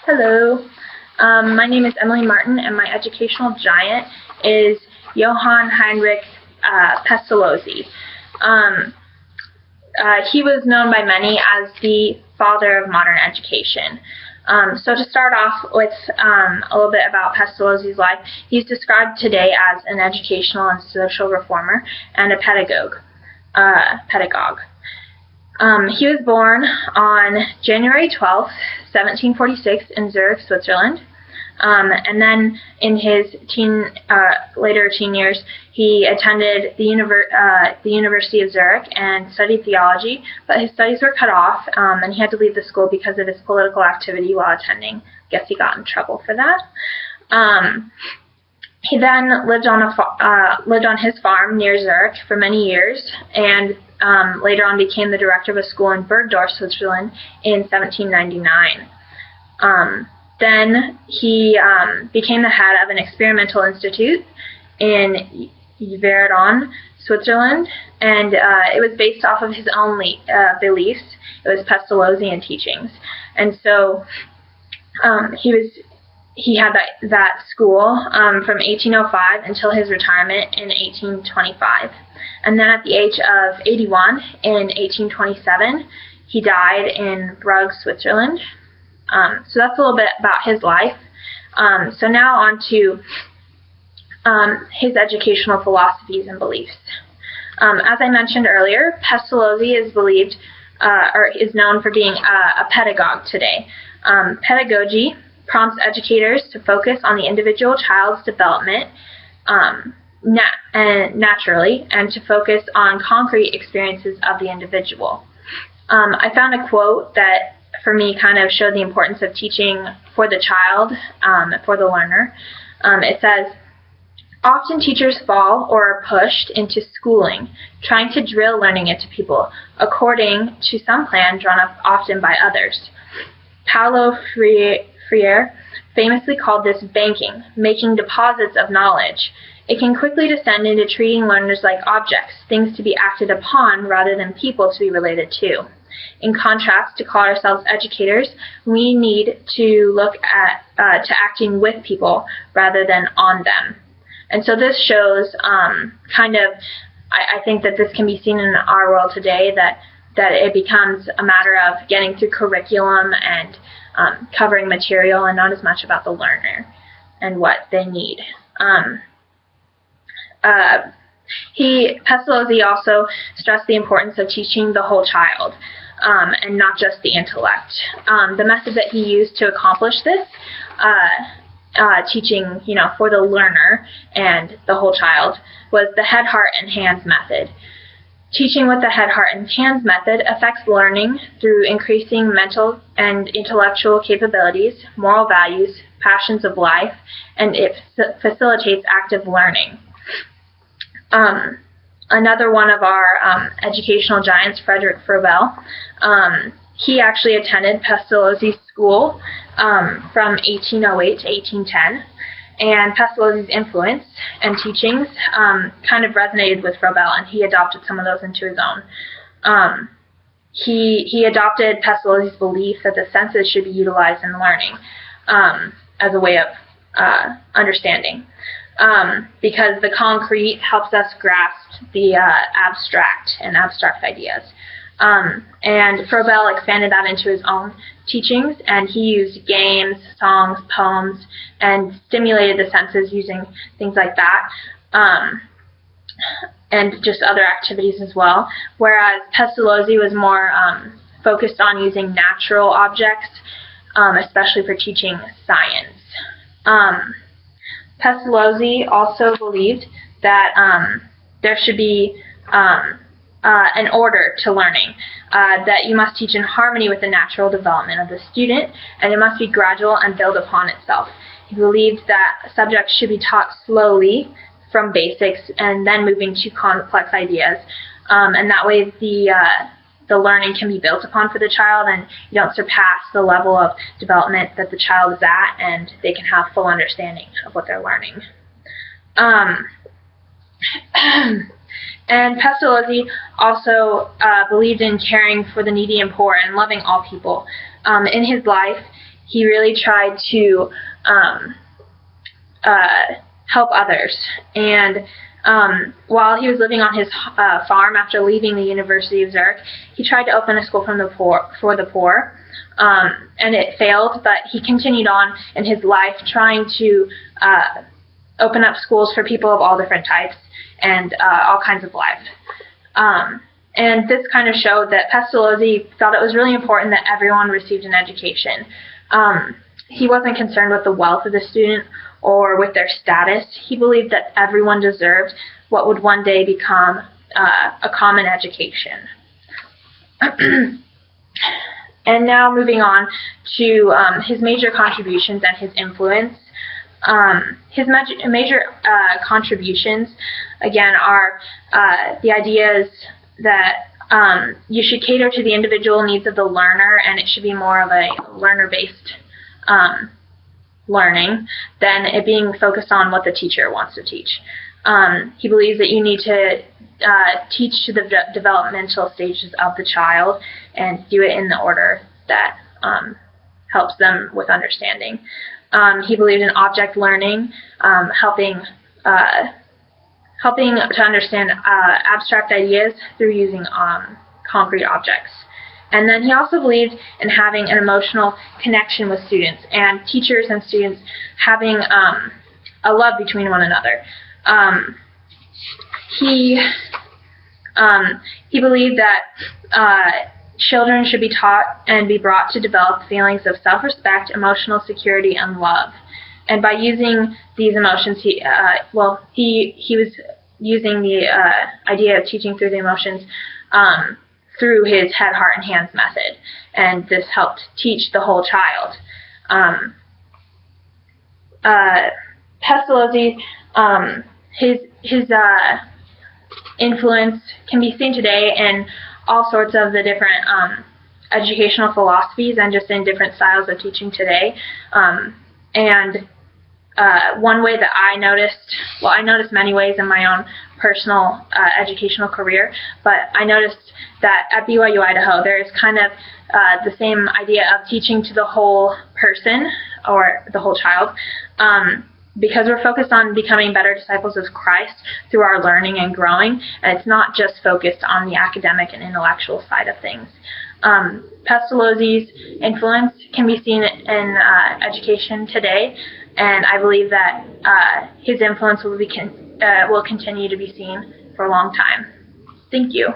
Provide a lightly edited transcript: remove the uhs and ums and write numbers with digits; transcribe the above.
Hello, my name is Emily Martin, and my educational giant is Johann Heinrich Pestalozzi. Um, he was known by many as the father of modern education. So to start off with a little bit about Pestalozzi's life, he's described today as an educational and social reformer and a pedagogue. He was born on January 12th, 1746 in Zurich, Switzerland. And then in his later teen years, he attended the University of Zurich and studied theology, but his studies were cut off, and he had to leave the school because of his political activity while attending. I guess he got in trouble for that. He then lived on his farm near Zurich for many years, and later on became the director of a school in Bergdorf, Switzerland in 1799. Then he became the head of an experimental institute in Verdun, Switzerland, and it was based off of his own beliefs. It was Pestalozzian teachings, and so he had that school from 1805 until his retirement in 1825. And then at the age of 81 in 1827, he died in Brugg, Switzerland. So that's a little bit about his life. So now on to his educational philosophies and beliefs. As I mentioned earlier, Pestalozzi is believed or is known for being a pedagogue today. Pedagogy prompts educators to focus on the individual child's development naturally, and to focus on concrete experiences of the individual. I found a quote that for me kind of showed the importance of teaching for the child, for the learner. It says, "Often teachers fall or are pushed into schooling, trying to drill learning into people, according to some plan drawn up often by others." Paulo Freire famously called this banking, making deposits of knowledge. It can quickly descend into treating learners like objects, things to be acted upon rather than people to be related to. In contrast, to call ourselves educators, we need to look at to acting with people rather than on them. And so this shows I think that this can be seen in our world today, that it becomes a matter of getting through curriculum and covering material, and not as much about the learner and what they need. Pestalozzi also stressed the importance of teaching the whole child, and not just the intellect. The method that he used to accomplish this, teaching, for the learner and the whole child, was the head, heart, and hands method. Teaching with the head, heart, and hands method affects learning through increasing mental and intellectual capabilities, moral values, passions of life, and it facilitates active learning. Another one of our educational giants, Frederick Froebel, he actually attended Pestalozzi's school from 1808 to 1810. And Pestalozzi's influence and teachings kind of resonated with Froebel, and he adopted some of those into his own. He adopted Pestalozzi's belief that the senses should be utilized in learning as a way of understanding, because the concrete helps us grasp the abstract ideas. And Froebel expanded that into his own teachings, and he used games, songs, poems, and stimulated the senses using things like that, and just other activities as well, whereas Pestalozzi was more focused on using natural objects, especially for teaching science. Pestalozzi also believed that there should be an order to learning, that you must teach in harmony with the natural development of the student, and it must be gradual and build upon itself. He believed that subjects should be taught slowly from basics and then moving to complex ideas, and that way the learning can be built upon for the child, and you don't surpass the level of development that the child is at, and they can have full understanding of what they're learning. And Pestalozzi also believed in caring for the needy and poor and loving all people. In his life, he really tried to help others. And while he was living on his farm after leaving the University of Zurich, he tried to open a school for the poor. And it failed, but he continued on in his life trying to open up schools for people of all different types and all kinds of life. And this kind of showed that Pestalozzi thought it was really important that everyone received an education. He wasn't concerned with the wealth of the student or with their status. He believed that everyone deserved what would one day become a common education. And now moving on to his major contributions and his influence. His major contributions, again, are the ideas that you should cater to the individual needs of the learner, and it should be more of a learner-based learning than it being focused on what the teacher wants to teach. He believes that you need to teach to the developmental stages of the child and do it in the order that helps them with understanding. He believed in object learning, helping to understand abstract ideas through using concrete objects. And then he also believed in having an emotional connection with students and teachers and students having a love between one another. He believed that children should be taught and be brought to develop feelings of self-respect, emotional security, and love. And by using these emotions, he was using the idea of teaching through the emotions through his head, heart, and hands method. And this helped teach the whole child. Pestalozzi, his influence can be seen today in all sorts of the different educational philosophies and just in different styles of teaching today. And one way that I noticed many ways in my own personal educational career, but I noticed that at BYU Idaho there is kind of the same idea of teaching to the whole person or the whole child, because we're focused on becoming better disciples of Christ through our learning and growing, and it's not just focused on the academic and intellectual side of things. Pestalozzi's influence can be seen in education today, and I believe that his influence will continue to be seen for a long time. Thank you.